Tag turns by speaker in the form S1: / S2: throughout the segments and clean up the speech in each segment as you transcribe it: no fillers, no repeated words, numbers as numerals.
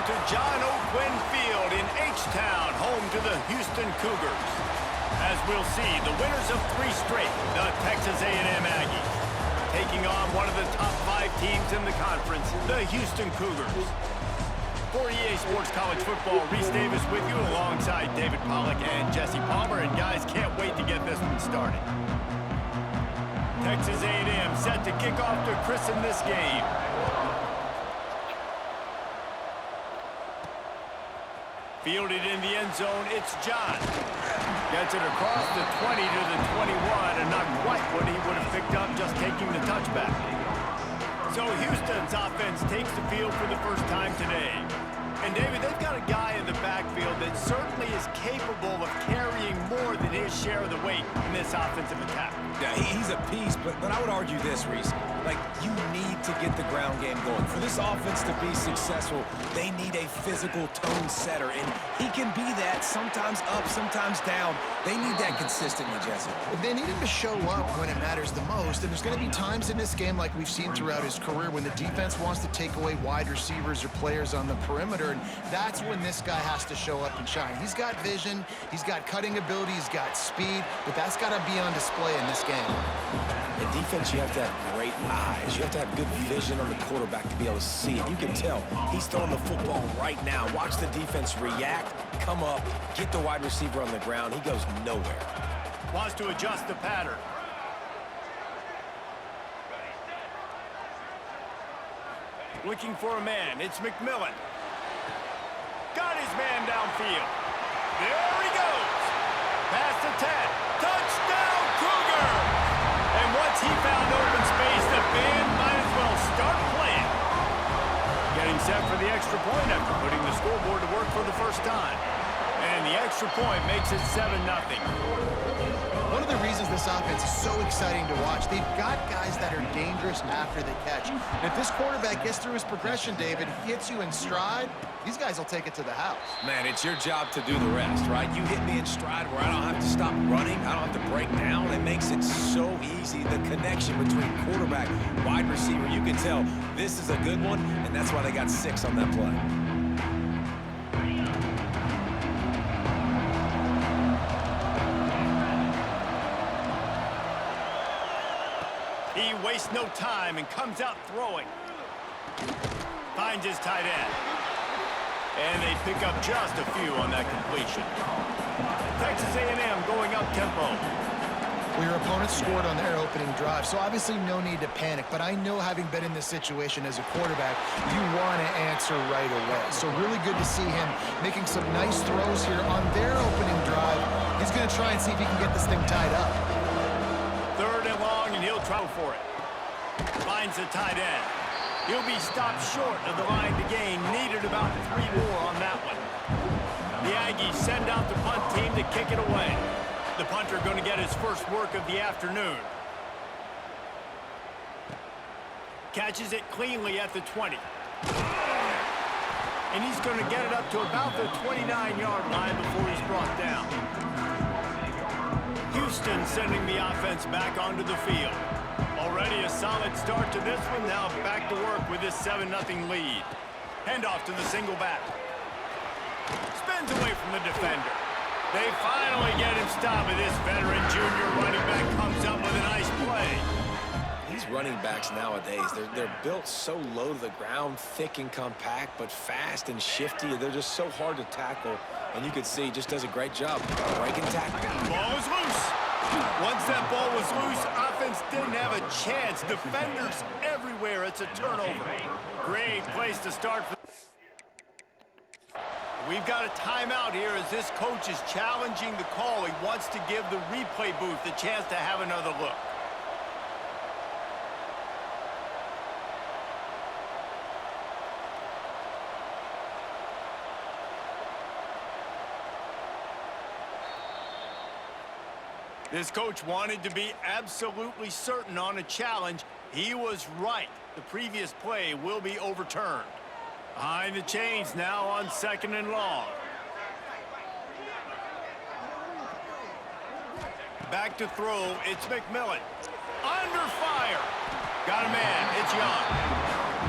S1: to John O'Quinn Field in H-Town, home to the Houston Cougars. As we'll see, the winners of 3 straight, the Texas A&M Aggies, taking on one of the top 5 teams in the conference, the Houston Cougars. For EA Sports College Football, Reese Davis with you alongside David Pollack and Jesse Palmer. And guys, can't wait to get this one started. Texas A&M set to kick off to christen this game. Fielded in the end zone, it's John. Gets it across the 20 to the 21, and not quite what he would have picked up just taking the touchback. So Houston's offense takes the field for the first time today. And David, they've got a guy in the backfield that certainly is capable of carrying more than his share of the weight in this offensive attack.
S2: Yeah, he's a piece, but I would argue this, Reese. Like, you need to get the ground game going. For this offense to be successful, they need a physical tone setter, and he can be that, sometimes up, sometimes down. They need that consistently, Jesse.
S3: They need him to show up when it matters the most, and there's going to be times in this game like we've seen throughout his career when the defense wants to take away wide receivers or players on the perimeter, and that's when this guy has to show up and shine. He's got vision, he's got cutting ability, he's got speed, but that's got to be on display in this game.
S2: In defense, you have to have great eyes. You have to have good vision on the quarterback to be able to see it. You can tell he's throwing the football right now. Watch the defense react, come up, get the wide receiver on the ground. He goes nowhere.
S1: Wants to adjust the pattern. Looking for a man. It's McMillan. Got his man downfield. There he goes. Past the 10. Touchdown, Cougar! And once he found open space, the band might as well start playing. Getting set for the extra point after putting the scoreboard to work for the first time. And the extra point makes it 7-0.
S3: One of the reasons this offense is so exciting to watch, they've got guys that are dangerous after the catch. And if this quarterback gets through his progression, David, hits you in stride, these guys will take it to the house.
S2: Man, it's your job to do the rest, right? You hit me in stride where I don't have to stop running. I don't have to break down. It makes it so easy. The connection between quarterback, wide receiver, you can tell this is a good one, and that's why they got 6 on that play.
S1: He wastes no time and comes out throwing. Finds his tight end. And they pick up just a few on that completion. Texas A&M going up tempo.
S3: Well, your opponent scored on their opening drive, so obviously no need to panic. But I know, having been in this situation as a quarterback, you want to answer right away. So really good to see him making some nice throws here on their opening drive. He's going to try and see if he can get this thing tied up.
S1: 3rd and long, and he'll try for it. Finds the tight end. He'll be stopped short of the line to gain. Needed about 3 more on that one. The Aggies send out the punt team to kick it away. The punter going to get his first work of the afternoon. Catches it cleanly at the 20. And he's going to get it up to about the 29-yard line before he's brought down. Houston sending the offense back onto the field. Already a solid start to this one. Now back to work with this 7-0 lead. Handoff to the single back. Spins away from the defender. They finally get him stopped, and this veteran junior running back comes up with a nice play.
S2: These running backs nowadays, they're built so low to the ground, thick and compact, but fast and shifty. They're just so hard to tackle, and you can see just does a great job breaking tackle.
S1: Ball is loose. Once that ball was loose, offense didn't have a chance. Defenders everywhere. It's a turnover. Great place to start. We've got a timeout here as this coach is challenging the call. He wants to give the replay booth the chance to have another look. This coach wanted to be absolutely certain on a challenge. He was right. The previous play will be overturned. Behind the chains now on 2nd and long. Back to throw, it's McMillan. Under fire. Got a man, it's Young.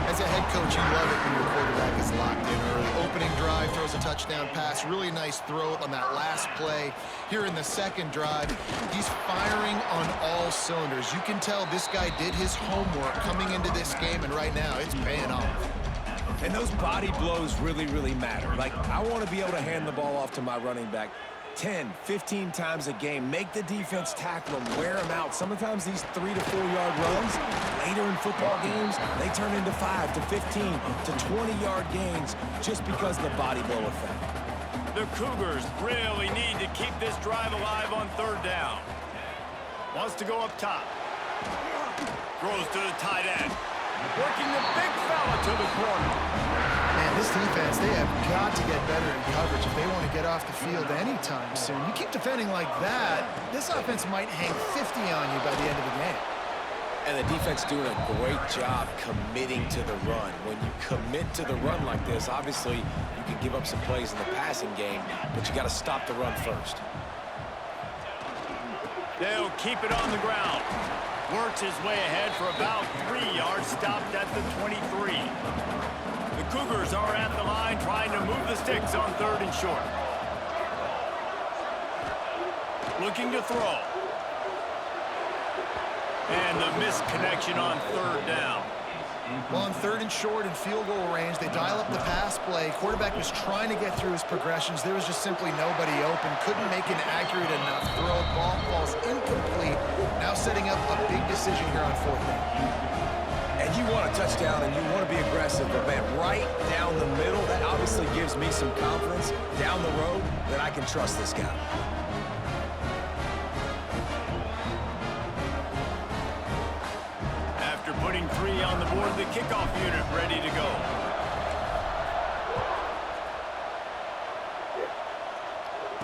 S3: As a head coach, you love it when your quarterback is locked in early. Opening drive, throws a touchdown pass. Really nice throw on that last play. Here in the second drive, he's firing on all cylinders. You can tell this guy did his homework coming into this game, and right now it's paying off.
S2: And those body blows really, really matter. Like, I want to be able to hand the ball off to my running back 10, 15 times a game. Make the defense tackle them, wear them out. Sometimes these 3 to 4 yard runs, later in football games, they turn into 5 to 15 to 20-yard gains just because of the body blow effect.
S1: The Cougars really need to keep this drive alive on third down. Wants to go up top. Throws to the tight end. Working the big fella to the corner.
S3: Man, this defense, they have got to get better in coverage if they want to get off the field anytime soon. You keep defending like that, this offense might hang 50 on you by the end of the game.
S2: And the defense doing a great job committing to the run. When you commit to the run like this, obviously you can give up some plays in the passing game, but you got to stop the run first.
S1: They'll keep it on the ground. Works his way ahead for about 3 yards, stopped at the 23. The Cougars are at the line trying to move the sticks on third and short. Looking to throw. And the missed connection on third down.
S3: Well, on third and short and field goal range, they dial up the pass play. Quarterback was trying to get through his progressions. There was just simply nobody open. Couldn't make an accurate enough throw. Ball falls incomplete. Now setting up a big decision here on fourth down.
S2: And you want a touchdown and you want to be aggressive, but man, right down the middle, that obviously gives me some confidence down the road that I can trust this guy.
S1: After putting 3 on the board, the kickoff unit ready to go.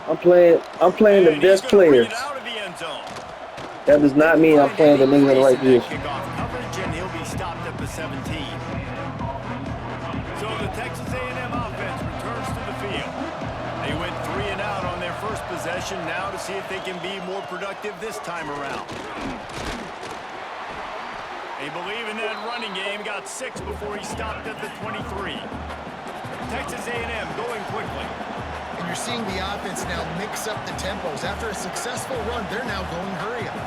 S4: I'm playing the best players.
S1: Out of the end zone.
S4: That does not mean I'm playing the niggas in the right position.
S1: Kickoff coverage, and he'll be stopped at the 17. So the Texas A&M offense returns to the field. They went 3 and out on their first possession, now to see if they can be more productive this time around. They believe in that running game, got 6 before he stopped at the 23. Texas A&M going quickly.
S3: And you're seeing the offense now mix up the tempos. After a successful run, they're now going hurry up.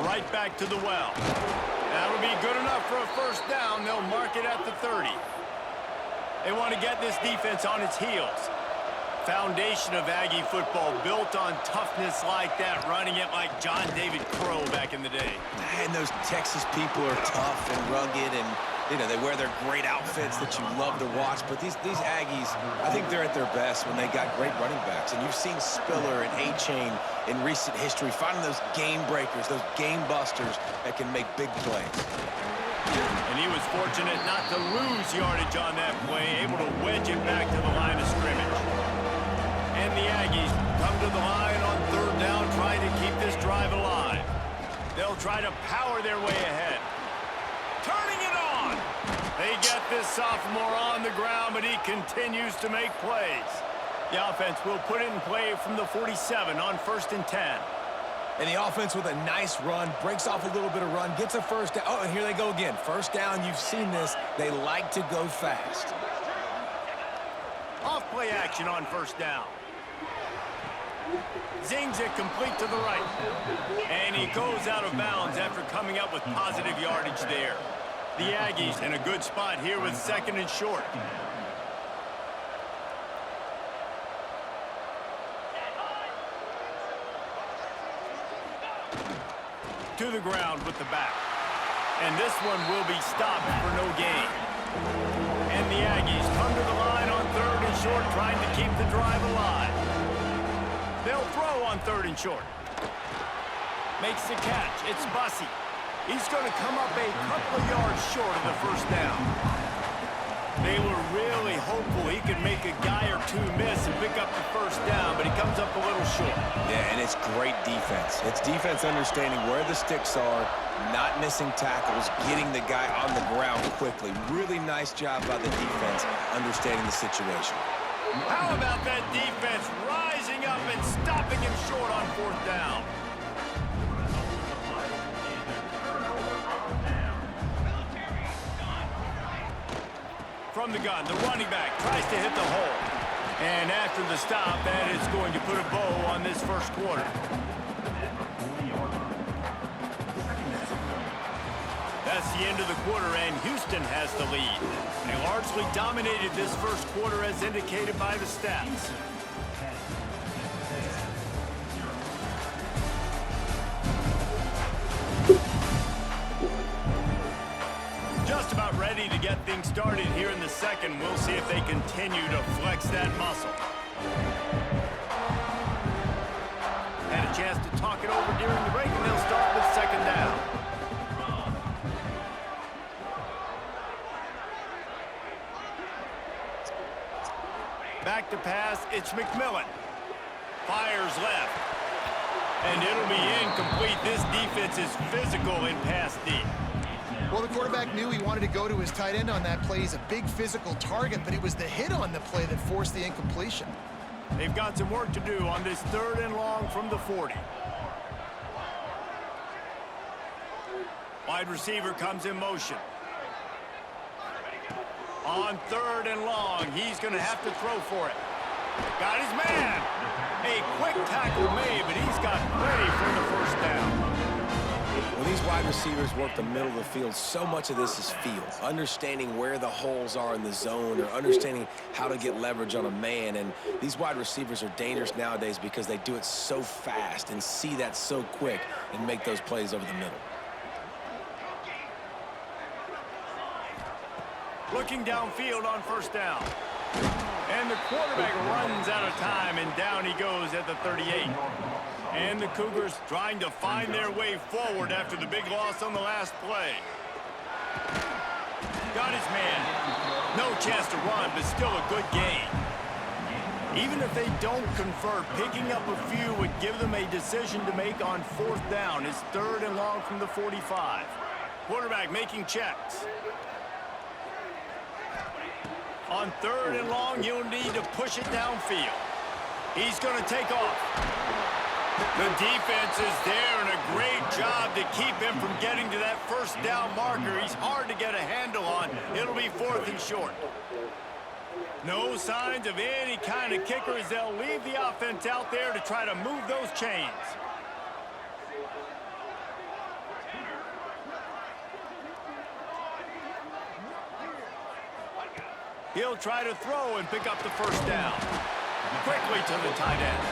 S1: Right back to the well. That'll be good enough for a first down. They'll mark it at the 30. They want to get this defense on its heels. Foundation of Aggie football built on toughness like that, running it like John David Crow back in the day.
S2: And those Texas people are tough and rugged, and you know, they wear their great outfits that you love to watch. But these Aggies, I think they're at their best when they got great running backs. And you've seen Spiller and A-Chain in recent history finding those game breakers, those game busters that can make big plays.
S1: And he was fortunate not to lose yardage on that play, able to wedge it back to the line of scrimmage. And the Aggies come to the line on third down, trying to keep this drive alive. They'll try to power their way ahead. Turning it on. They get this sophomore on the ground, but he continues to make plays. The offense will put it in play from the 47 on 1st and 10.
S2: And the offense with a nice run, breaks off a little bit of run, gets a first down. Oh, and here they go again. First down, you've seen this. They like to go fast.
S1: Off play action on first down. Zings it complete to the right. And he goes out of bounds after coming up with positive yardage there. The Aggies in a good spot here with 2nd and short. To the ground with the back. And this one will be stopped for no gain. And the Aggies come to the line on 3rd and short, trying to keep the drive alive. They'll throw on 3rd and short. Makes the catch. It's Bussey. He's going to come up a couple of yards short of the first down. They were really hopeful he could make a guy or two miss and pick up the first down, but he comes up a little short.
S2: Yeah, and it's great defense. It's defense understanding where the sticks are, not missing tackles, getting the guy on the ground quickly. Really nice job by the defense understanding the situation.
S1: How about that defense rising up and stopping him short on 4th down? from the gun. The running back tries to hit the hole. And after the stop, that is going to put a bow on this first quarter. That's the end of the quarter, and Houston has the lead. They largely dominated this first quarter as indicated by the stats. Just about ready to get things started here in the second. We'll see if they continue to flex that muscle. Had a chance to talk it over during the break, and they'll start with second down. Back to pass, it's McMillan. Fires left. And it'll be incomplete. This defense is physical in pass D.
S3: Well, the quarterback knew he wanted to go to his tight end on that play. He's a big physical target, but it was the hit on the play that forced the incompletion.
S1: They've got some work to do on this 3rd and long from the 40. Wide receiver comes in motion. On 3rd and long, he's going to have to throw for it. Got his man. A quick tackle made, but he's got plenty for the first down.
S2: When these wide receivers work the middle of the field, so much of this is feel. Understanding where the holes are in the zone or understanding how to get leverage on a man. And these wide receivers are dangerous nowadays because they do it so fast and see that so quick and make those plays over the middle.
S1: Looking downfield on first down. And the quarterback runs out of time, and down he goes at the 38. And the Cougars trying to find their way forward after the big loss on the last play. Got his man. No chance to run, but still a good gain. Even if they don't convert, picking up a few would give them a decision to make on 4th down. It's 3rd and long from the 45. Quarterback making checks. On 3rd and long, you'll need to push it downfield. He's going to take off. The defense is there, and a great job to keep him from getting to that first down marker. He's hard to get a handle on. It'll be 4th and short. No signs of any kind of kicker as they'll leave the offense out there to try to move those chains. He'll try to throw and pick up the first down. Quickly to the tight end.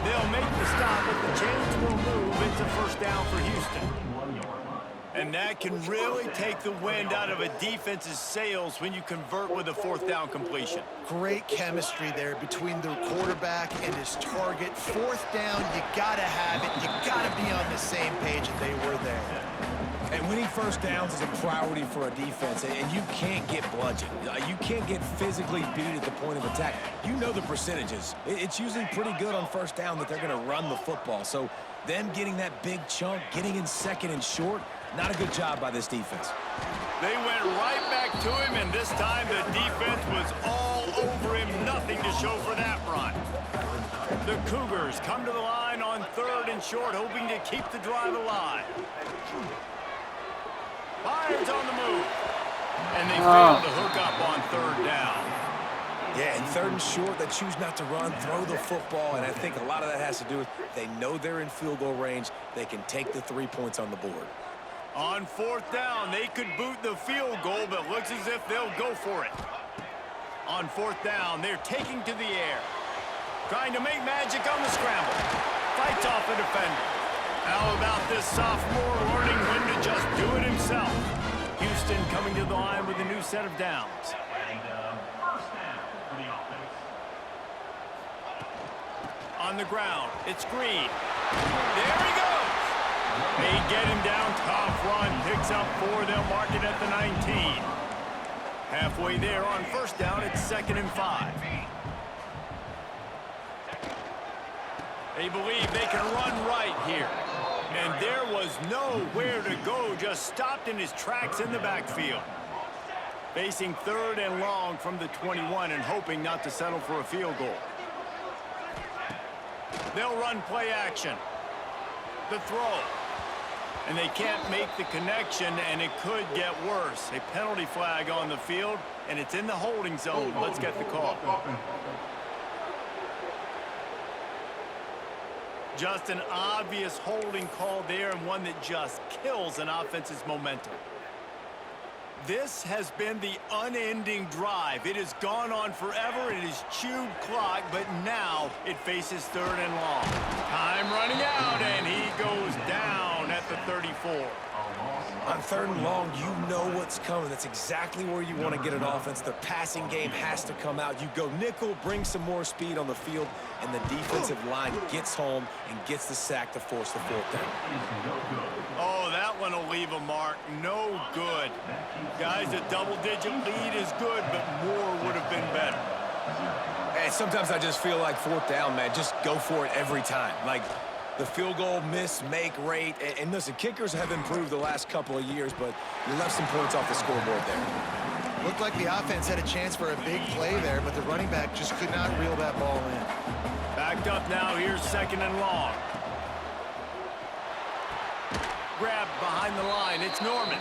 S1: They'll make the stop, but the chains will move. It's a first down for Houston. And that can really take the wind out of a defense's sails when you convert with a 4th down completion.
S3: Great chemistry there between the quarterback and his target. 4th down, you got to have it. You got to be on the same page, and they were there.
S2: And winning first downs is a priority for a defense, and you can't get bludgeoned. You can't get physically beat at the point of attack. You know the percentages. It's usually pretty good on first down that they're going to run the football. So them getting that big chunk, getting in 2nd and short, not a good job by this defense.
S1: They went right back to him, and this time the defense was all over him. Nothing to show for that run. The Cougars come to the line on 3rd and short, hoping to keep the drive alive. Fires on the move. And they fail to hook up on 3rd down.
S2: Yeah, and 3rd and short, they choose not to run, throw the football, and I think a lot of that has to do with they know they're in field goal range. They can take the 3 points on the board.
S1: On 4th down, they could boot the field goal, but looks as if they'll go for it. On 4th down, they're taking to the air. Trying to make magic on the scramble. Fights off a defender. How about this sophomore learning when to just do it himself? Houston coming to the line with a new set of downs. On the ground, it's Green. There he goes. They get him down, tough run, picks up 4. They'll mark it at the 19. Halfway there on first down, it's 2nd and 5. They believe they can run right here. And there was nowhere to go, just stopped in his tracks in the backfield. Facing 3rd and long from the 21 and hoping not to settle for a field goal. They'll run play action. The throw. And they can't make the connection, and it could get worse. A penalty flag on the field, and it's in the holding zone. Let's get the call. Just an obvious holding call there, and one that just kills an offense's momentum. This has been the unending drive. It has gone on forever. It has chewed clock, but now it faces 3rd and long. Time running out, and he goes down at the 34.
S2: On 3rd and long, you know what's coming. That's exactly where you want to get an offense. The passing game has to come out. You go nickel, bring some more speed on the field, and the defensive line gets home and gets the sack to force the 4th down.
S1: Oh, that one will leave a mark. No good. Guys, a double-digit lead is good, but more would have been better.
S2: And sometimes I just feel like 4th down, man, just go for it every time. Like, the field goal miss-make rate. And listen, kickers have improved the last couple of years, but you left some points off the scoreboard there.
S3: Looked like the offense had a chance for a big play there, but the running back just could not reel that ball in.
S1: Backed up now. Here's 2nd and long. Grabbed behind the line. It's Norman.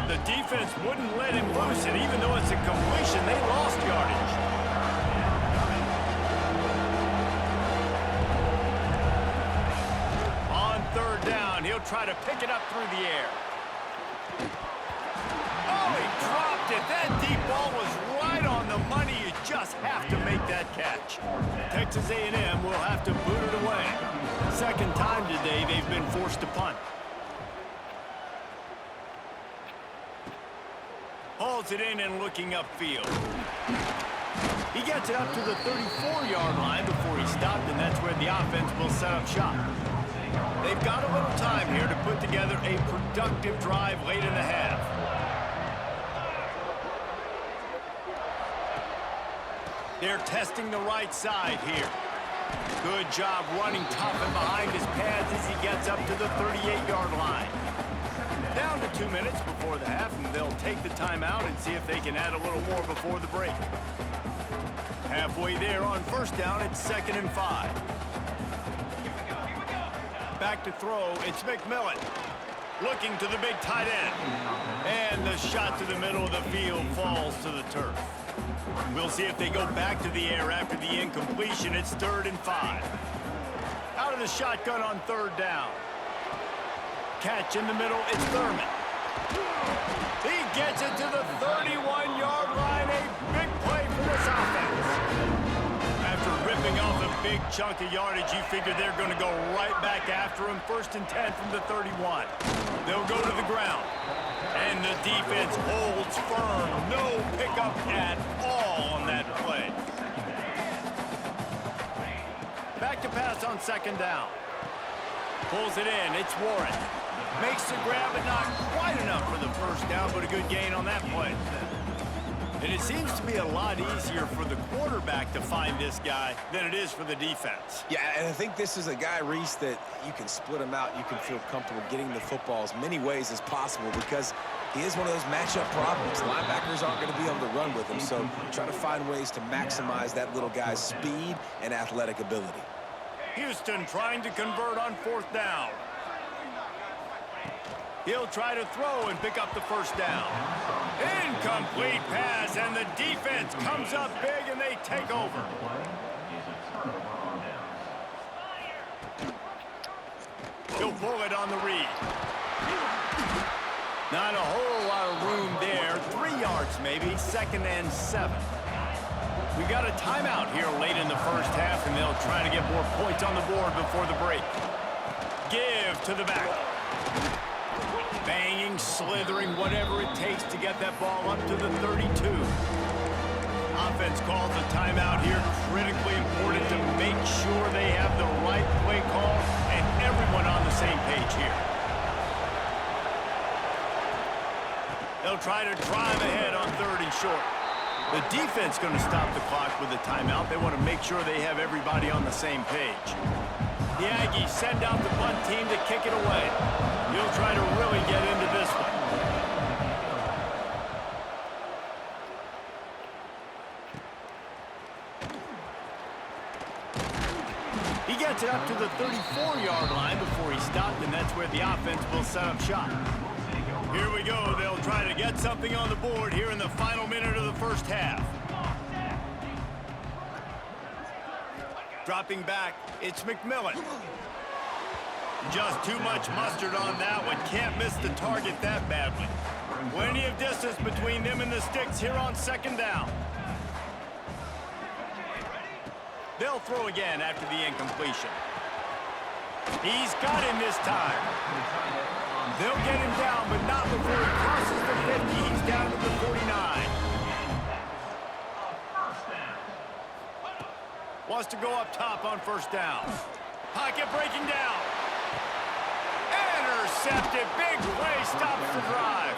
S1: The defense wouldn't let him loose it. Even though it's a completion, they lost yardage. He'll try to pick it up through the air. Oh, he dropped it. That deep ball was right on the money. You just have to make that catch. Texas A&M will have to boot it away. 2nd time today they've been forced to punt. Hauls it in and looking upfield. He gets it up to the 34-yard line before he stopped, and that's where the offense will set up shop. They've got a little time here to put together a productive drive late in the half. They're testing the right side here. Good job running tough and behind his pads as he gets up to the 38-yard line. Down to 2 minutes before the half, and they'll take the timeout and see if they can add a little more before the break. Halfway there on 1st down, it's 2nd and 5. Back to throw, it's McMillan. Looking to the big tight end. And the shot to the middle of the field falls to the turf. We'll see if they go back to the air after the incompletion. It's 3rd and 5. Out of the shotgun on 3rd down. Catch in the middle, it's Thurman. He gets it to the 31-yard line. A big play for this offense. After ripping off a big chunk of yardage, you figure they're going to go right back after him. 1st and 10 from the 31. They'll go to the ground. And the defense holds firm. No pickup at all on that play. Back to pass on 2nd down. Pulls it in. It's Warren. Makes the grab, but not quite enough for the 1st down, but a good gain on that play. And it seems to be a lot easier for the quarterback to find this guy than it is for the defense.
S2: Yeah, and I think this is a guy, Reese, that you can split him out. You can feel comfortable getting the football as many ways as possible because he is one of those matchup problems. Linebackers aren't going to be able to run with him, so try to find ways to maximize that little guy's speed and athletic ability.
S1: Houston trying to convert on 4th down. He'll try to throw and pick up the 1st down. Incomplete pass, and the defense comes up big, and they take over. He'll pull it on the read. Not a whole lot of room there. 3 yards maybe, 2nd and 7. We got a timeout here late in the 1st half, and they'll try to get more points on the board before the break. Give to the back. Banging, slithering, whatever it takes to get that ball up to the 32. Offense calls a timeout here. Critically important to make sure they have the right play call and everyone on the same page here. They'll try to drive ahead on 3rd and short. The defense going to stop the clock with a timeout. They want to make sure they have everybody on the same page. The Aggies send out the punt team to kick it away. He'll try to really get into this one. He gets it up to the 34-yard line before he stopped, and that's where the offense will set up shop. Here we go. They'll try to get something on the board here in the final minute of the first half. Dropping back, it's McMillan. Just too much mustard on that one. Can't miss the target that badly. Plenty of distance between them and the sticks here on second down. They'll throw again after the incompletion. He's got him this time. They'll get him down, but not before he crosses the 50. He's down to the 49. Wants to go up top on first down. Pocket breaking down. Intercepted. Big play stops the drive.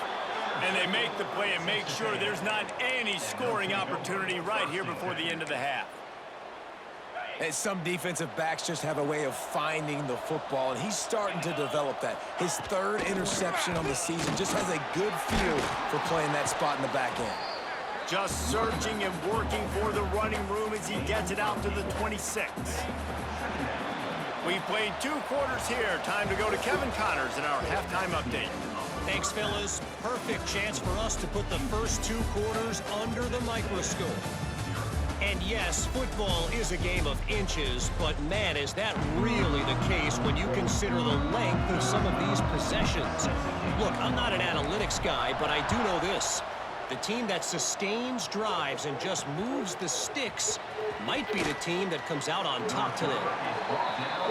S1: And they make the play and make sure there's not any scoring opportunity right here before the end of the half.
S2: And some defensive backs just have a way of finding the football, and he's starting to develop that. His third interception on the season just has a good feel for playing that spot in the back end.
S1: Just searching and working for the running room as he gets it out to the 26. We've played 2 quarters here. Time to go to Kevin Connors in our halftime update.
S5: Thanks, fellas. Perfect chance for us to put the first 2 quarters under the microscope. And yes, football is a game of inches, but man, is that really the case when you consider the length of some of these possessions. Look, I'm not an analytics guy, but I do know this. The team that sustains drives and just moves the sticks might be the team that comes out on top today.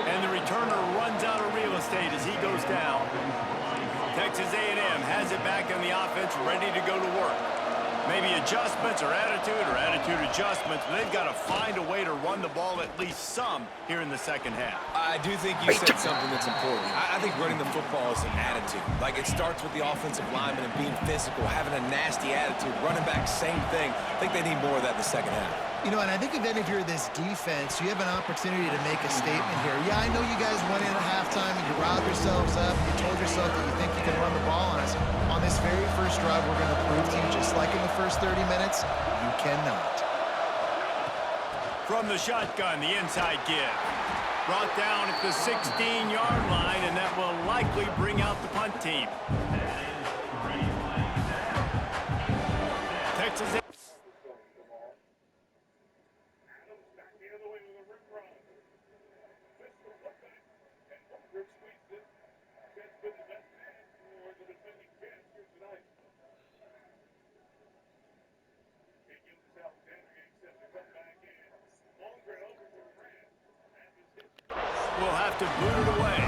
S1: And the returner runs out of real estate as he goes down. Texas A&M has it back on the offense, ready to go to work. Maybe adjustments or attitude adjustments, but they've got to find a way to run the ball at least some here in the second half.
S2: I do think you said something that's important. I think running the football is an attitude. Like, it starts with the offensive lineman and being physical, having a nasty attitude. Running back, same thing. I think they need more of that in the second half.
S3: You know, and I think then if you're this defense, you have an opportunity to make a statement here. Yeah, I know you guys went in at halftime and you riled yourselves up and you told yourself that you think you can run the ball on us. On this very first drive, we're going to prove to you, just like in the first 30 minutes, you cannot.
S1: From the shotgun, the inside give. Brought down at the 16-yard line, and that will likely bring out the punt team. Texas. Will have to boot it away.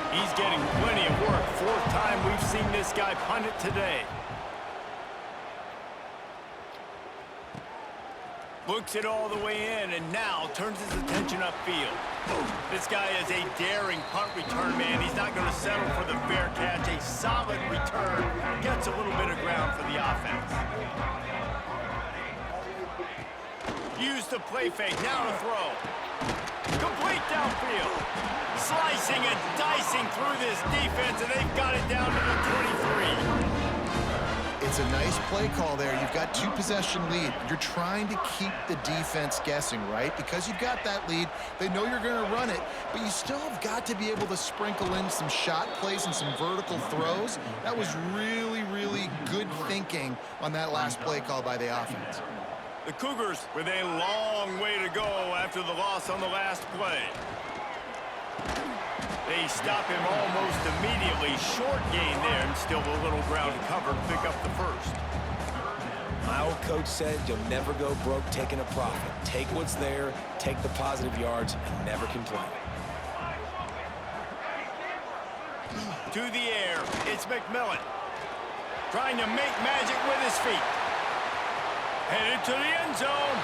S1: He's getting plenty of work. 4th time we've seen this guy punt it today. Looks it all the way in and now turns his attention upfield. This guy is a daring punt return man. He's not going to settle for the fair catch. A solid return. Gets a little bit of ground for the offense. Use the play fake. Now to throw. Complete downfield. Slicing and dicing through this defense, and they've got it down to the 23.
S3: It's a nice play call there. You've got 2-possession lead. You're trying to keep the defense guessing, right? Because you've got that lead, they know you're going to run it, but you still have got to be able to sprinkle in some shot plays and some vertical throws. That was really, really good thinking on that last play call by the offense.
S1: The Cougars with a long way to go after the loss on the last play. They stop him almost immediately. Short gain there and still a little ground to cover to pick up the first.
S2: My old coach said you'll never go broke taking a profit. Take what's there, take the positive yards, and never complain.
S1: To the air, it's McMillan. Trying to make magic with his feet. Headed to the end zone,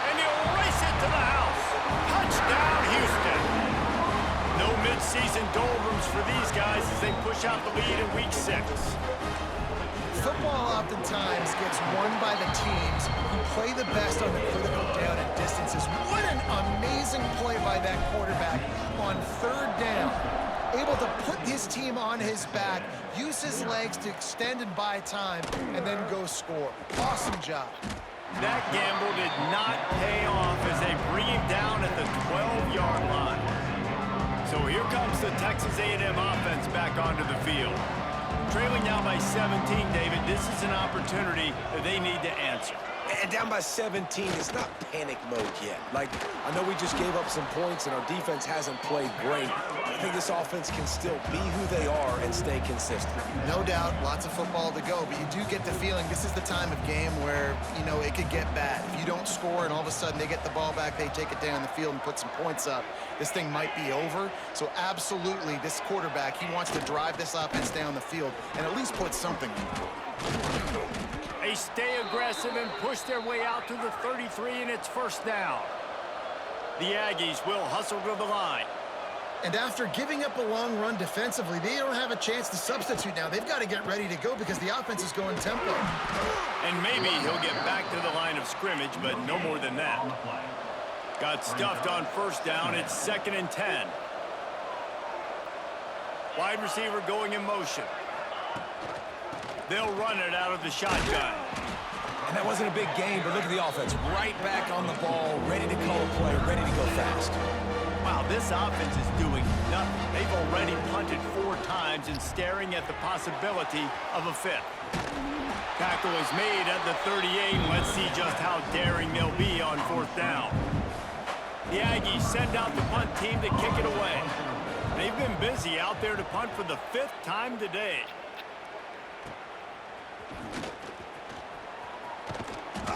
S1: and he'll race it to the house. Touchdown, Houston. No mid-season doldrums for these guys as they push out the lead in Week 6.
S3: Football oftentimes gets won by the teams who play the best on the critical down and distances. What an amazing play by that quarterback on 3rd down. Able to put his team on his back, use his legs to extend and buy time, and then go score. Awesome job.
S1: That gamble did not pay off as they bring him down at the 12-yard line. comes the Texas A&M offense back onto the field. Trailing now by 17, David, this is an opportunity that they need to answer.
S2: And down by 17, it's not panic mode yet. Like, I know we just gave up some points and our defense hasn't played great. I think this offense can still be who they are and stay consistent.
S3: No doubt, lots of football to go, but you do get the feeling this is the time of game where, you know, it could get bad. If you don't score and all of a sudden they get the ball back, they take it down the field and put some points up, this thing might be over. So absolutely, this quarterback, he wants to drive this offense down the field and at least put something in the board.
S1: They stay aggressive and push their way out to the 33, and it's first down. The Aggies will hustle to the line.
S3: And after giving up a long run defensively, they don't have a chance to substitute now. They've got to get ready to go because the offense is going tempo.
S1: And maybe he'll get back to the line of scrimmage, but no more than that. Got stuffed on first down. It's 2nd and 10. Wide receiver going in motion. They'll run it out of the shotgun.
S2: And that wasn't a big game, but look at the offense. Right back on the ball, ready to call a play, ready to go fast.
S1: Wow, this offense is doing nothing. They've already punted 4 times and staring at the possibility of a 5th. Tackle is made at the 38. Let's see just how daring they'll be on 4th down. The Aggies send out the punt team to kick it away. They've been busy out there to punt for the 5th time today.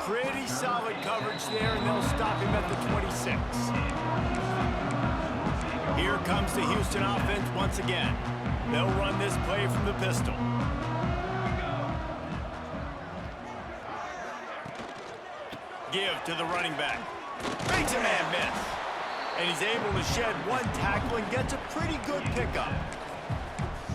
S1: Pretty solid coverage there, and they'll stop him at the 26. Here comes the Houston offense once again. They'll run this play from the pistol. Give to the running back. Makes a man miss. And he's able to shed 1 tackle and gets a pretty good pickup.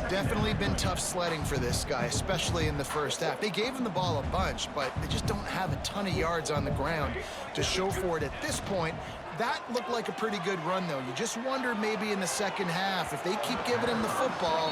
S3: Definitely been tough sledding for this guy, especially in the first half. They gave him the ball a bunch, but they just don't have a ton of yards on the ground to show for it at this point. That looked like a pretty good run, though. You just wonder maybe in the second half, if they keep giving him the football.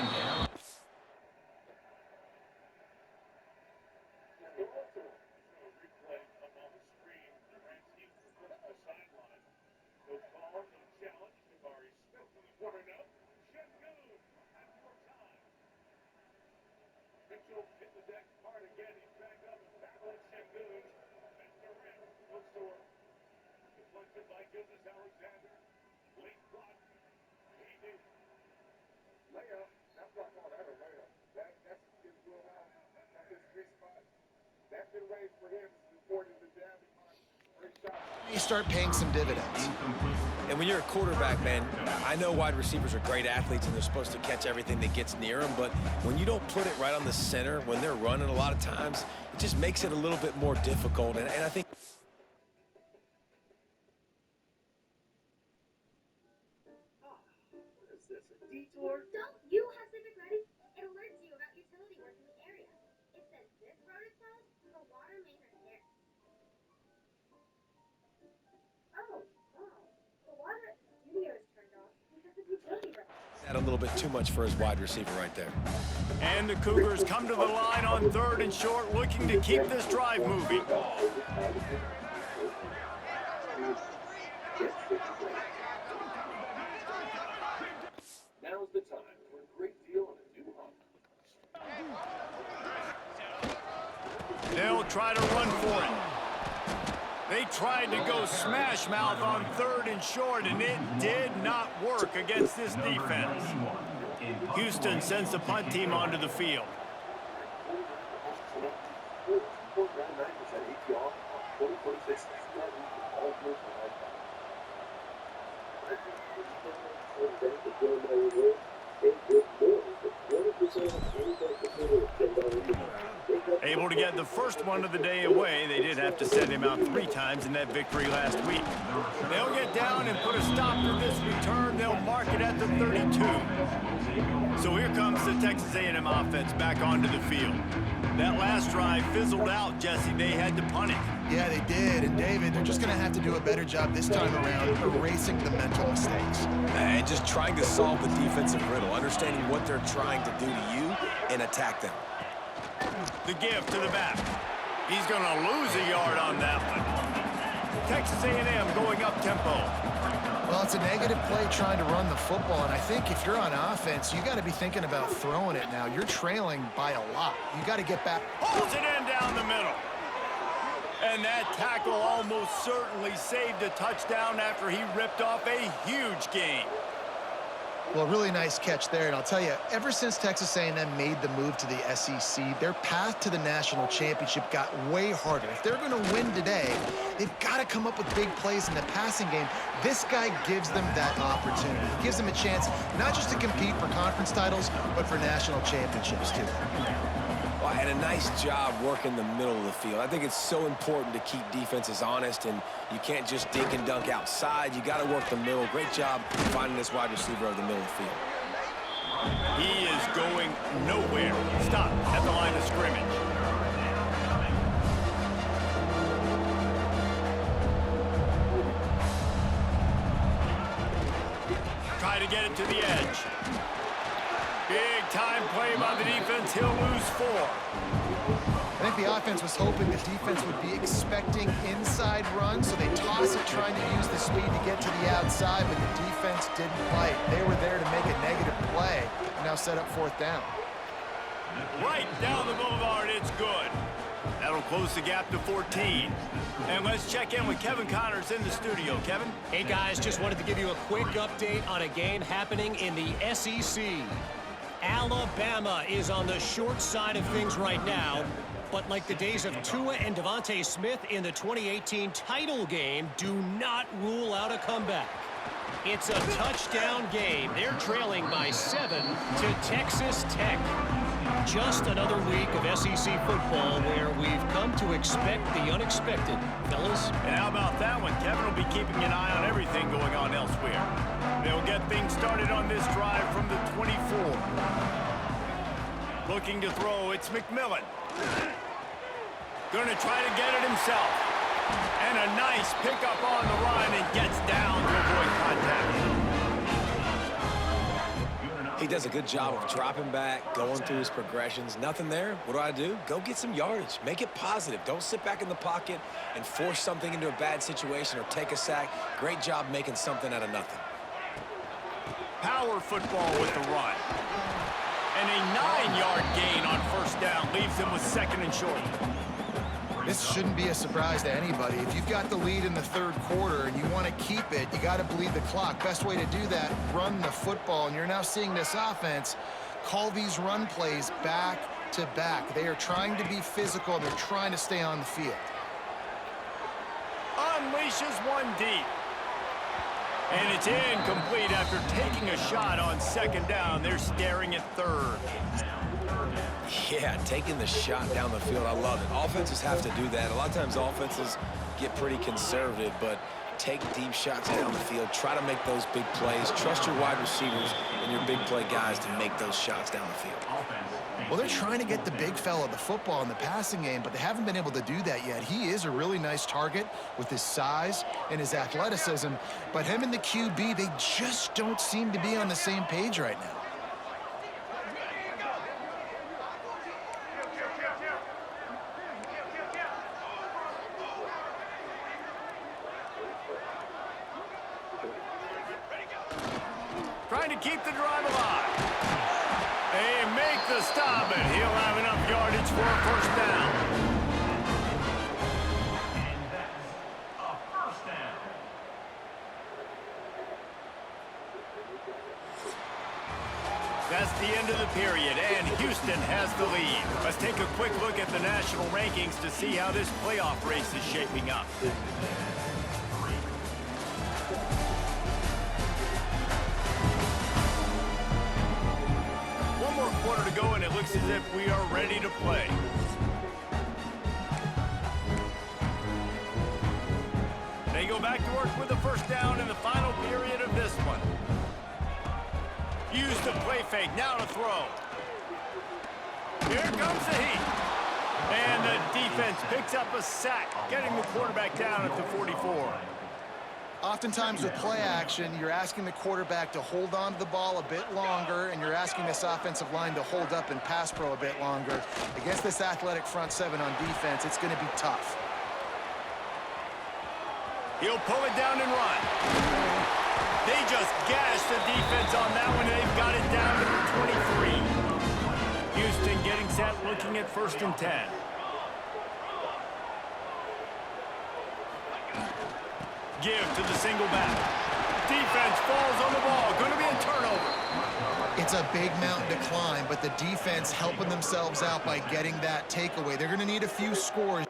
S3: You start paying some dividends.
S2: And when you're a quarterback, man, I know wide receivers are great athletes and they're supposed to catch everything that gets near them, but when you don't put it right on the center, when they're running a lot of times, it just makes it a little bit more difficult. And I think...
S6: Is this a detour? Don't you have Civic Ready? It alerts you about utility work in the area. It says this road is closed, the water main is there. Oh, wow. The water at the studio is turned off because of utility work.
S2: That a little bit too much for his wide receiver right there.
S1: And the Cougars come to the line on 3rd and short, looking to keep this drive moving.
S7: Now's the time for a great deal on a new home.
S1: They'll try to run for it. They tried to go smash mouth on 3rd and short, and it did not work against this defense. Houston sends the punt team onto the field. Able to get the first one of the day away. They did have to send him out 3 times in that victory last week. They'll get down and put a stop to this return. They'll mark it at the 32. So here comes the Texas A&M offense back onto the field. That last drive fizzled out, Jesse. They had to punt it.
S3: Yeah, they did. And David, they're just going to have to do a better job this time around erasing the mental mistakes.
S2: And just trying to solve the defensive riddle, understanding what they're trying to do to you and attack them.
S1: The give to the back. He's going to lose a yard on that one. Texas A&M going up tempo.
S3: Well, it's a negative play trying to run the football, and I think if you're on offense, you got to be thinking about throwing it now. You're trailing by a lot. You got to get back.
S1: Pulls it in down the middle. And that tackle almost certainly saved a touchdown after he ripped off a huge gain.
S3: Well, really nice catch there, and I'll tell you, ever since Texas A&M made the move to the SEC, their path to the national championship got way harder. If they're going to win today, they've got to come up with big plays in the passing game. This guy gives them that opportunity. He gives them a chance not just to compete for conference titles, but for national championships, too.
S2: Well, and a nice job working the middle of the field. I think it's so important to keep defenses honest, and you can't just dink and dunk outside. You got to work the middle. Great job finding this wide receiver over the middle of the field.
S1: He is going nowhere. Stop at the line of scrimmage. Try to get it to the edge. Big time play by the defense. He'll lose 4.
S3: I think the offense was hoping the defense would be expecting inside runs, so they toss it trying to use the speed to get to the outside, but the defense didn't bite. They were there to make a negative play and now set up 4th down.
S1: Right down the boulevard, it's good. That'll close the gap to 14. And let's check in with Kevin Connors in the studio. Kevin?
S5: Hey, guys, just wanted to give you a quick update on a game happening in the SEC. Alabama is on the short side of things right now, but like the days of Tua and Devontae Smith in the 2018 title game, do not rule out a comeback. It's a touchdown game. They're trailing by 7 to Texas Tech. Just another week of SEC football where we've come to expect the unexpected, fellas.
S1: And how about that one? Kevin will be keeping an eye on everything going on elsewhere. They'll get things started on this drive from the 24. Looking to throw, it's McMillan. Going to try to get it himself. And a nice pickup on the run and gets down to avoid contact.
S2: He does a good job of dropping back, going through his progressions. Nothing there. What do? Go get some yardage. Make it positive. Don't sit back in the pocket and force something into a bad situation or take a sack. Great job making something out of nothing.
S1: Power football with the run. And a 9-yard gain on 1st down leaves them with 2nd and short.
S3: This shouldn't be a surprise to anybody. If you've got the lead in the 3rd quarter and you want to keep it, you got to bleed the clock. Best way to do that, run the football. And you're now seeing this offense call these run plays back to back. They are trying to be physical, and they're trying to stay on the field.
S1: Unleashes one deep. And it's incomplete after taking a shot on 2nd down. They're staring at 3rd.
S2: Yeah, taking the shot down the field, I love it. Offenses have to do that. A lot of times offenses get pretty conservative, but take deep shots down the field. Try to make those big plays. Trust your wide receivers and your big play guys to make those shots down the field.
S3: Well, they're trying to get the big fella the football in the passing game, but they haven't been able to do that yet. He is a really nice target with his size and his athleticism, but him and the QB, they just don't seem to be on the same page right now.
S1: Trying to keep the drive alive. They make the stop, and he'll have enough yardage for a 1st down.
S7: And that's a 1st down.
S1: That's the end of the period, and Houston has the lead. Let's take a quick look at the national rankings to see how this playoff race is shaping up. One more quarter to go, and it looks as if we are ready to play. They go back to work with a 1st down in the final period of this one. Use the play fake, now to throw. Here comes the heat. And the defense picks up a sack, getting the quarterback down at the 44.
S3: Oftentimes with play action, you're asking the quarterback to hold on to the ball a bit longer, and you're asking this offensive line to hold up and pass pro a bit longer. Against this athletic front 7 on defense, it's going to be tough.
S1: He'll pull it down and run. They just gashed the defense on that one, and they've got it down to the 23. Houston getting set, looking at 1st and 10. Give to the single back. Defense falls on the ball. Going to be a turnover.
S3: It's a big mountain to climb, but the defense helping themselves out by getting that takeaway. They're going to need a few scores.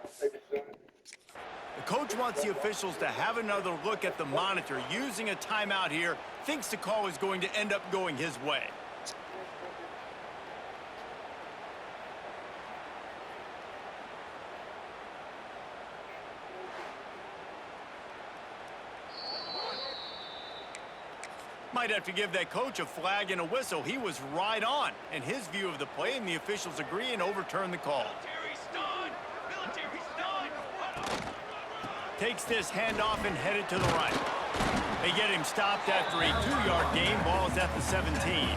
S1: The coach wants the officials to have another look at the monitor. Using a timeout here, thinks the call is going to end up going his way. Might have to give that coach a flag and a whistle. He was right on in his view of the play, and the officials agree and overturn the call. Takes this handoff and headed to the right. They get him stopped after a 2-yard gain. Ball is at the 17.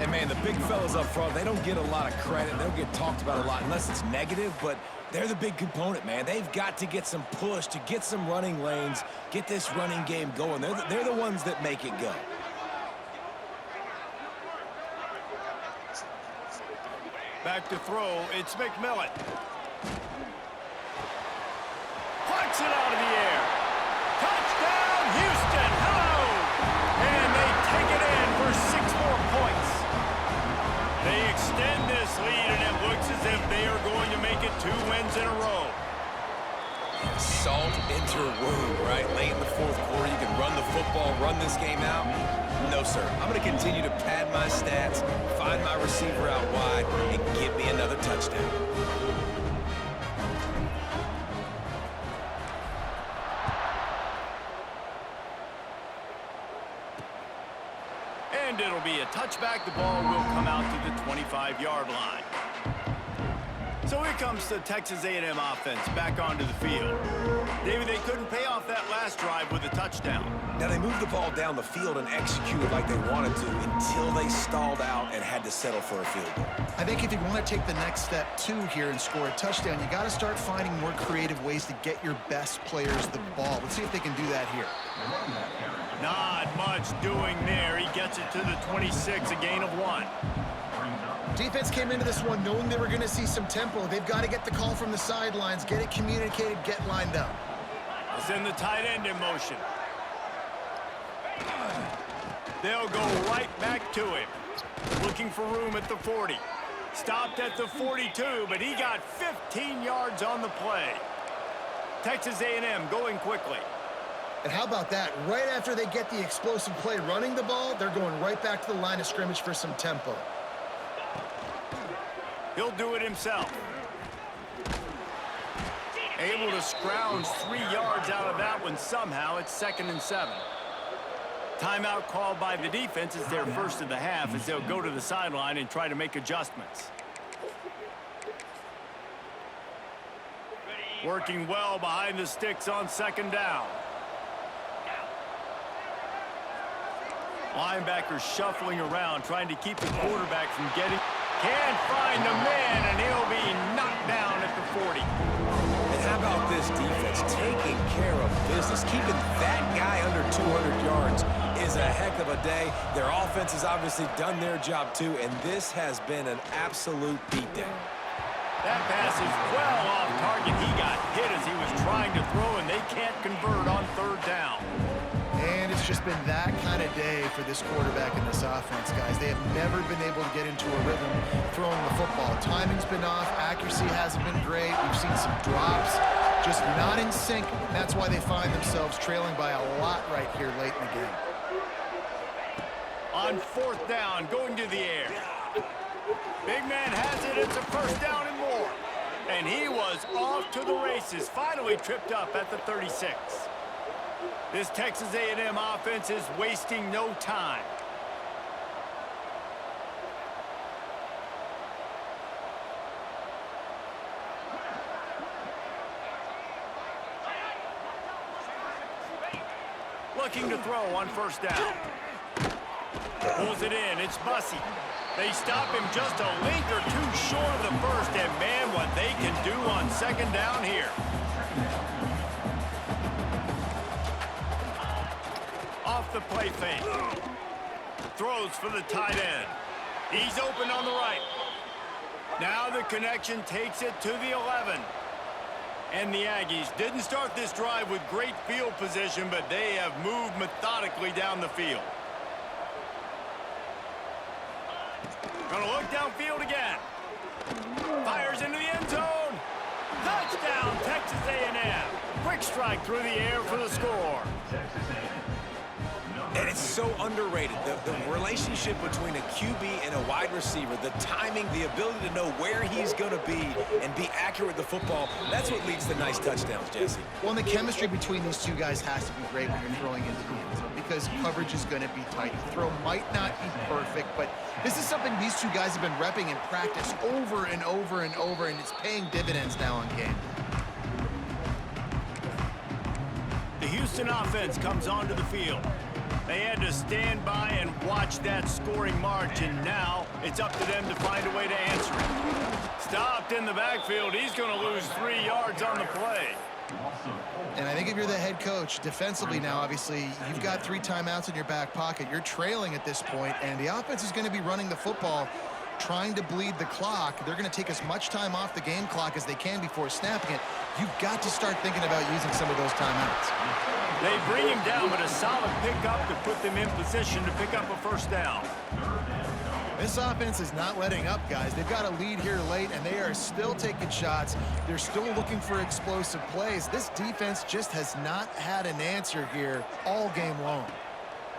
S2: And, man, the big fellas up front, they don't get a lot of credit. They don't get talked about a lot unless it's negative, but they're the big component, man. They've got to get some push, to get some running lanes, get this running game going. They're the ones that make it go.
S1: Back to throw, it's McMillan. Plucks it out of the air. Touchdown, Houston, HOU! And they take it in for 6 more points. They extend this lead, and it looks as if they are going to make it 2 wins in a row.
S2: Salt into a wound, right? Late in the 4th quarter, you can run the football, run this game out. No, sir. I'm going to continue to pad my stats, find my receiver out wide, and give me another touchdown.
S1: And it'll be a touchback. The ball will come out to the 25-yard line. So here comes the Texas A&M offense back onto the field. David, they couldn't pay off that last drive with a touchdown.
S2: Now, they moved the ball down the field and executed like they wanted to until they stalled out and had to settle for a field goal.
S3: I think if you want to take the next step, too, here and score a touchdown, you got to start finding more creative ways to get your best players the ball. Let's see if they can do that here.
S1: Not much doing there. He gets it to the 26, a gain of 1.
S3: Defense came into this one knowing they were going to see some tempo. They've got to get the call from the sidelines, get it communicated, get lined up.
S1: Send the tight end in motion. They'll go right back to him. Looking for room at the 40. Stopped at the 42, but he got 15 yards on the play. Texas A&M going quickly.
S3: And how about that? Right after they get the explosive play running the ball, they're going right back to the line of scrimmage for some tempo.
S1: He'll do it himself. Able to scrounge 3 yards out of that one somehow. It's 2nd and 7. Timeout called by the defense. It's their first of the half as they'll go to the sideline and try to make adjustments. Working well behind the sticks on 2nd down. Linebackers shuffling around, trying to keep the quarterback from getting... Can't find a man, and he'll be knocked down at the 40.
S2: And how about this defense taking care of business? Keeping that guy under 200 yards is a heck of a day. Their offense has obviously done their job too, and this has been an absolute beatdown.
S1: That pass is well off target. He got hit as he was trying to throw, and they can't convert on 3rd down.
S3: And it's just been that kind of day for this quarterback and this offense, guys. They have never been able to get into a rhythm throwing the football. Timing's been off. Accuracy hasn't been great. We've seen some drops, just not in sync. That's why they find themselves trailing by a lot right here late in the game.
S1: On 4th down, going to the air. Big man has it. It's a 1st down and more. And he was off to the races. Finally tripped up at the 36. This Texas A&M offense is wasting no time. Looking to throw on 1st down. Pulls it in. It's Bussey. They stop him just a link or 2 short of the 1st, and man, what they can do on 2nd down here. off the play fake. Throws for the tight end. He's open on the right. Now the connection takes it to the 11. And the Aggies didn't start this drive with great field position, but they have moved methodically down the field. Gonna look downfield again. Fires into the end zone. Touchdown, Texas A&M. Quick strike through the air for the score.
S2: And it's so underrated. The relationship between a QB and a wide receiver, the timing, the ability to know where he's going to be and be accurate with the football, that's what leads to nice touchdowns, Jesse.
S3: Well, and the chemistry between these two guys has to be great when you're throwing into the end zone because coverage is going to be tight. The throw might not be perfect, but this is something these two guys have been repping in practice over and over and over, and it's paying dividends now in game.
S1: The Houston offense comes onto the field. They had to stand by and watch that scoring march, and now it's up to them to find a way to answer it. Stopped in the backfield. He's going to lose 3 yards on the play.
S3: And I think if you're the head coach, defensively now, obviously, you've got 3 timeouts in your back pocket. You're trailing at this point, and the offense is going to be running the football, trying to bleed the clock. They're going to take as much time off the game clock as they can before snapping it. You've got to start thinking about using some of those timeouts.
S1: They bring him down, but a solid pickup to put them in position to pick up a first down.
S3: This offense is not letting up, guys. They've got a lead here late, and they are still taking shots. They're still looking for explosive plays. This defense just has not had an answer here all game long.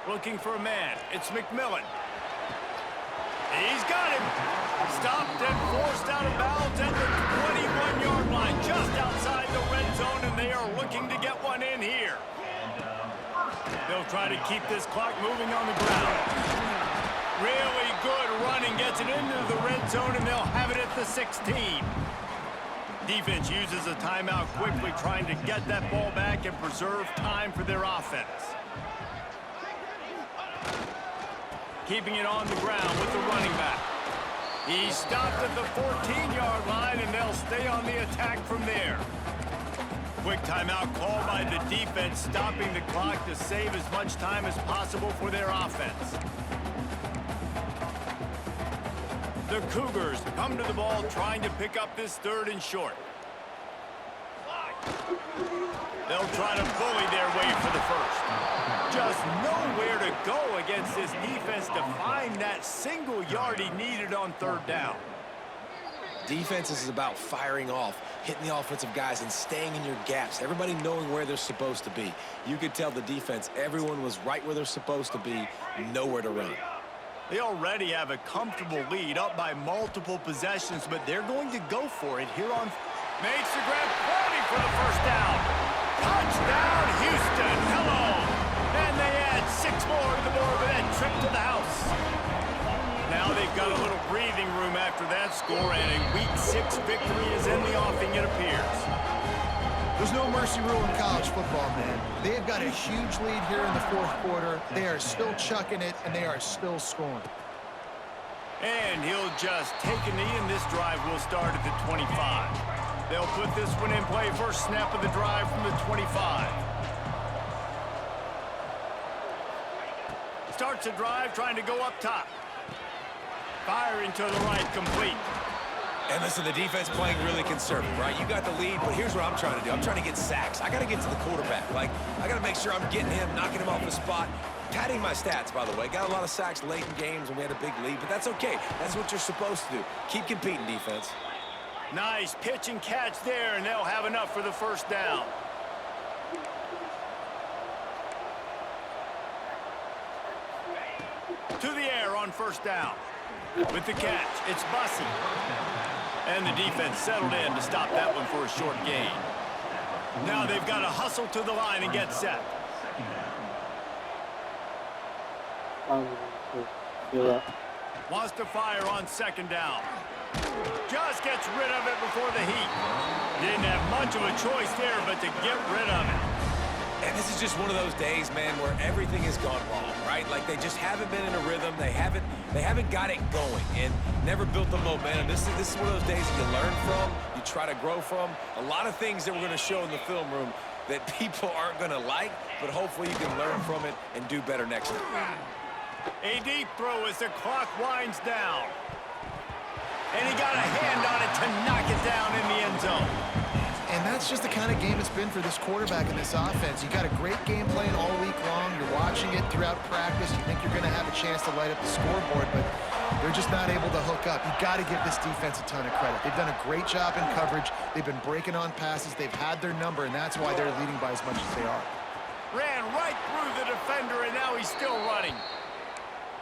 S1: Looking for a man. It's McMillan. He's got him. Stopped and forced out of bounds at the 21-yard line, just outside the red zone, and they are looking to get one in here. They'll try to keep this clock moving on the ground. Really good running, gets it into the red zone, and they'll have it at the 16. Defense uses a timeout quickly, trying to get that ball back and preserve time for their offense. Keeping it on the ground with the running back. He stopped at the 14-yard line, and they'll stay on the attack from there. Quick timeout called by the defense, stopping the clock to save as much time as possible for their offense. The Cougars come to the ball trying to pick up this 3rd and short. They'll try to bully their way for the first. Just nowhere to go against this defense to find that single yard he needed on 3rd down.
S2: Defense is about firing off, hitting the offensive guys, and staying in your gaps. Everybody knowing where they're supposed to be. You could tell the defense, everyone was right where they're supposed to be, nowhere to run.
S1: They already have a comfortable lead, up by multiple possessions, but they're going to go for it here on... Makes the grab, plenty for the first down. Touchdown, Houston. Hello. And they add 6 more to the board with that trip to the house. Now they've got a little breathing room after that score, and a Week 6 victory is in the offing, it appears.
S3: There's no mercy rule in college football, man. They've got a huge lead here in the 4th quarter. They are still chucking it, and they are still scoring.
S1: And he'll just take a knee, and this drive will start at the 25. They'll put this one in play, first snap of the drive from the 25. Starts the drive, trying to go up top. Firing to the right, complete.
S2: And listen, the defense playing really conservative, right? You got the lead, but here's what I'm trying to do. I'm trying to get sacks. I got to get to the quarterback. Like, I got to make sure I'm getting him, knocking him off the spot. Padding my stats, by the way. Got a lot of sacks late in games when we had a big lead, but that's okay. That's what you're supposed to do. Keep competing, defense.
S1: Nice pitch and catch there, and they'll have enough for the first down. To the air on first down. With the catch, it's Bussey. And the defense settled in to stop that one for a short gain. Now they've got to hustle to the line and get set. Wants to fire on 2nd down. Just gets rid of it before the heat. Didn't have much of a choice there, but to get rid of it.
S2: And this is just one of those days, man, where everything has gone wrong, right? Like, they just haven't been in a rhythm. They haven't got it going and never built the momentum. This is one of those days that you learn from, you try to grow from. A lot of things that we're going to show in the film room that people aren't going to like, but hopefully you can learn from it and do better next time.
S1: A deep throw as the clock winds down. And he got a hand on it to knock it down in the end zone.
S3: And that's just the kind of game it's been for this quarterback in this offense. You got a great game plan all week long. You're watching it throughout practice. You think you're going to have a chance to light up the scoreboard, but they're just not able to hook up. You got to give this defense a ton of credit. They've done a great job in coverage. They've been breaking on passes. They've had their number, and that's why they're leading by as much as they are.
S1: Ran right through the defender, and now he's still running.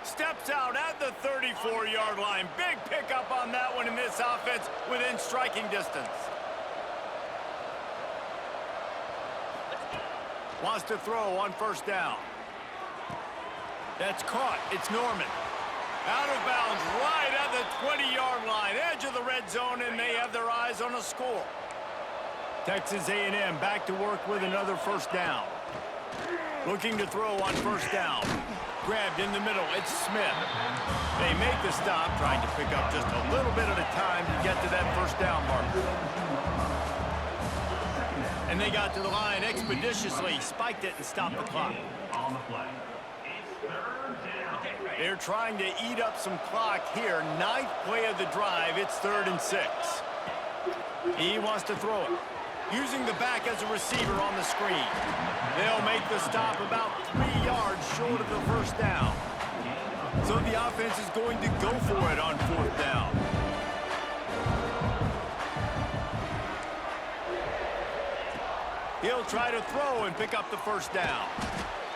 S1: Steps out at the 34-yard line. Big pickup on that one in this offense within striking distance. Wants to throw on first down. That's caught. It's Norman. Out of bounds right at the 20-yard line. Edge of the red zone, and they have their eyes on a score. Texas A&M back to work with another first down. Looking to throw on first down. Grabbed in the middle. It's Smith. They make the stop, trying to pick up just a little bit at a time to get to that first down marker. And they got to the line expeditiously, spiked it and stopped the clock.
S7: On the play. It's third down.
S1: They're trying to eat up some clock here. 9th play of the drive. It's 3rd and 6. He wants to throw it. Using the back as a receiver on the screen. They'll make the stop about 3 yards short of the first down. So the offense is going to go for it on 4th down. He'll try to throw and pick up the first down.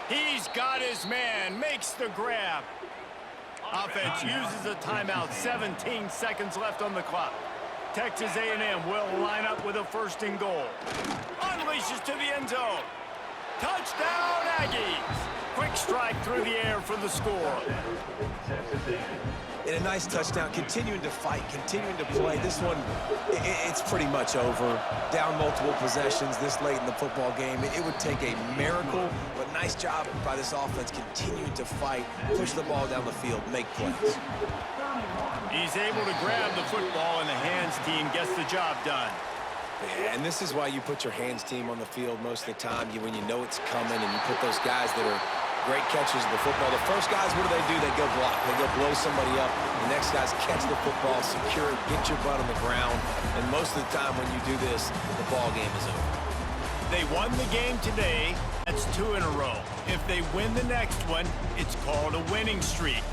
S1: He's got his man, makes the grab. Offense uses a timeout, 17 seconds left on the clock. Texas A&M will line up with a 1st and goal. Unleashes to the end zone. Touchdown, Aggies! Quick strike through the air for the score.
S2: And a nice touchdown, continuing to fight, continuing to play. This one, it's pretty much over. Down multiple possessions this late in the football game. It would take a miracle, but nice job by this offense continuing to fight, push the ball down the field, make plays.
S1: He's able to grab the football, and the hands team gets the job done.
S2: And this is why you put your hands team on the field most of the time, when you know it's coming, and you put those guys that are great catchers of the football. The first guys, what do? They go block. They go blow somebody up. The next guys catch the football, secure it, get your butt on the ground. And most of the time when you do this, the ball game is over.
S1: They won the game today. That's 2 in a row. If they win the next one, it's called a winning streak.